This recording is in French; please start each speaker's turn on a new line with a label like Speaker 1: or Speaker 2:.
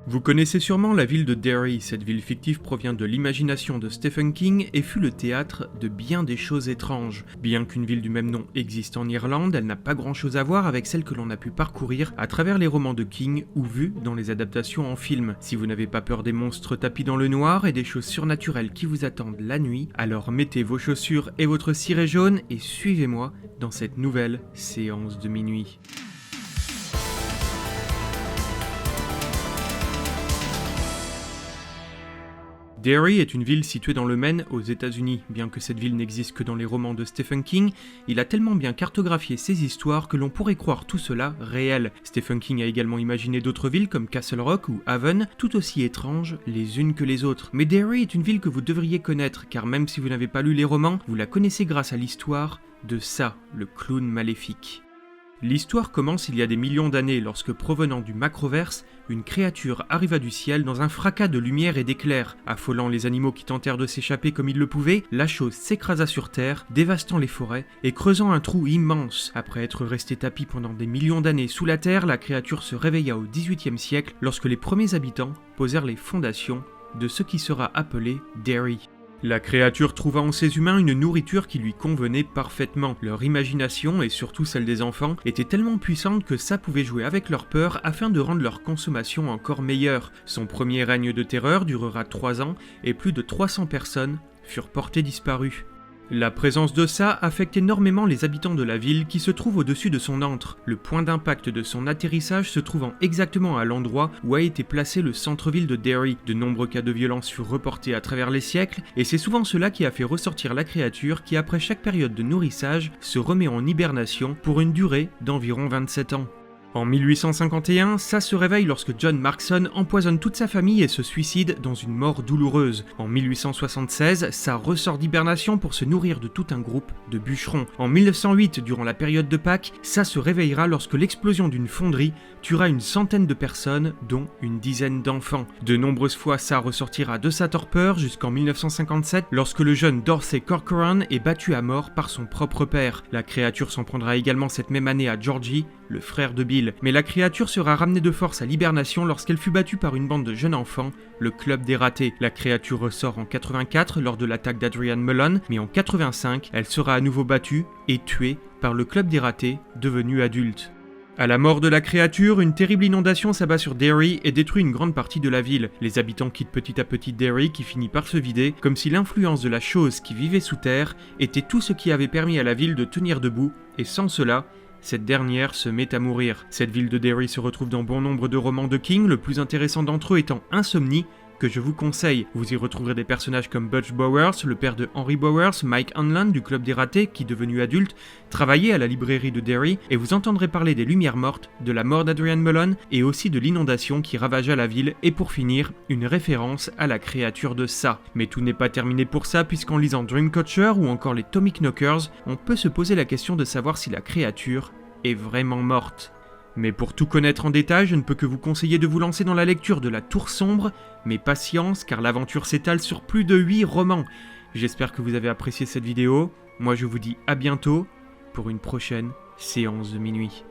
Speaker 1: Vous connaissez sûrement la ville de Derry. Cette ville fictive provient de l'imagination de Stephen King et fut le théâtre de bien des choses étranges. Bien qu'une ville du même nom existe en Irlande, elle n'a pas grand chose à voir avec celle que l'on a pu parcourir à travers les romans de King ou vus dans les adaptations en film. Si vous n'avez pas peur des monstres tapis dans le noir et des choses surnaturelles qui vous attendent la nuit, alors mettez vos chaussures et votre ciré jaune et suivez-moi dans cette nouvelle séance de minuit. Derry est une ville située dans le Maine, aux États-Unis. Bien que cette ville n'existe que dans les romans de Stephen King, il a tellement bien cartographié ses histoires que l'on pourrait croire tout cela réel. Stephen King a également imaginé d'autres villes comme Castle Rock ou Haven, tout aussi étranges les unes que les autres. Mais Derry est une ville que vous devriez connaître, car même si vous n'avez pas lu les romans, vous la connaissez grâce à l'histoire de Ça, le clown maléfique. L'histoire commence il y a des millions d'années lorsque, provenant du Macroverse, une créature arriva du ciel dans un fracas de lumière et d'éclairs. Affolant les animaux qui tentèrent de s'échapper comme ils le pouvaient, la chose s'écrasa sur terre, dévastant les forêts et creusant un trou immense. Après être restée tapie pendant des millions d'années sous la terre, la créature se réveilla au XVIIIe siècle lorsque les premiers habitants posèrent les fondations de ce qui sera appelé Derry. La créature trouva en ces humains une nourriture qui lui convenait parfaitement. Leur imagination, et surtout celle des enfants, était tellement puissante que ça pouvait jouer avec leur peur afin de rendre leur consommation encore meilleure. Son premier règne de terreur durera 3 ans et plus de 300 personnes furent portées disparues. La présence de ça affecte énormément les habitants de la ville qui se trouvent au-dessus de son antre, le point d'impact de son atterrissage se trouvant exactement à l'endroit où a été placé le centre-ville de Derry. De nombreux cas de violence furent reportés à travers les siècles, et c'est souvent cela qui a fait ressortir la créature qui, après chaque période de nourrissage, se remet en hibernation pour une durée d'environ 27 ans. En 1851, ça se réveille lorsque John Markson empoisonne toute sa famille et se suicide dans une mort douloureuse. En 1876, ça ressort d'hibernation pour se nourrir de tout un groupe de bûcherons. En 1908, durant la période de Pâques, ça se réveillera lorsque l'explosion d'une fonderie tuera une centaine de personnes, dont une dizaine d'enfants. De nombreuses fois, ça ressortira de sa torpeur jusqu'en 1957, lorsque le jeune Dorsey Corcoran est battu à mort par son propre père. La créature s'en prendra également cette même année à Georgie, le frère de Bill. Mais la créature sera ramenée de force à l'hibernation lorsqu'elle fut battue par une bande de jeunes enfants, le Club des Ratés. La créature ressort en 84 lors de l'attaque d'Adrian Mullen, mais en 85, elle sera à nouveau battue et tuée par le Club des Ratés, devenu adulte. À la mort de la créature, une terrible inondation s'abat sur Derry et détruit une grande partie de la ville. Les habitants quittent petit à petit Derry qui finit par se vider, comme si l'influence de la chose qui vivait sous terre était tout ce qui avait permis à la ville de tenir debout, et sans cela, cette dernière se met à mourir. Cette ville de Derry se retrouve dans bon nombre de romans de King, le plus intéressant d'entre eux étant Insomnie, que je vous conseille. Vous y retrouverez des personnages comme Butch Bowers, le père de Henry Bowers, Mike Hanlon du Club des Ratés, qui devenu adulte, travaillait à la librairie de Derry, et vous entendrez parler des Lumières Mortes, de la mort d'Adrian Mullen, et aussi de l'inondation qui ravagea la ville, et pour finir, une référence à la créature de Ça. Mais tout n'est pas terminé pour ça, puisqu'en lisant Dreamcatcher ou encore les Tommy Knockers, on peut se poser la question de savoir si la créature est vraiment morte. Mais pour tout connaître en détail, je ne peux que vous conseiller de vous lancer dans la lecture de La Tour Sombre, mais patience car l'aventure s'étale sur plus de 8 romans. J'espère que vous avez apprécié cette vidéo, moi je vous dis à bientôt pour une prochaine séance de minuit.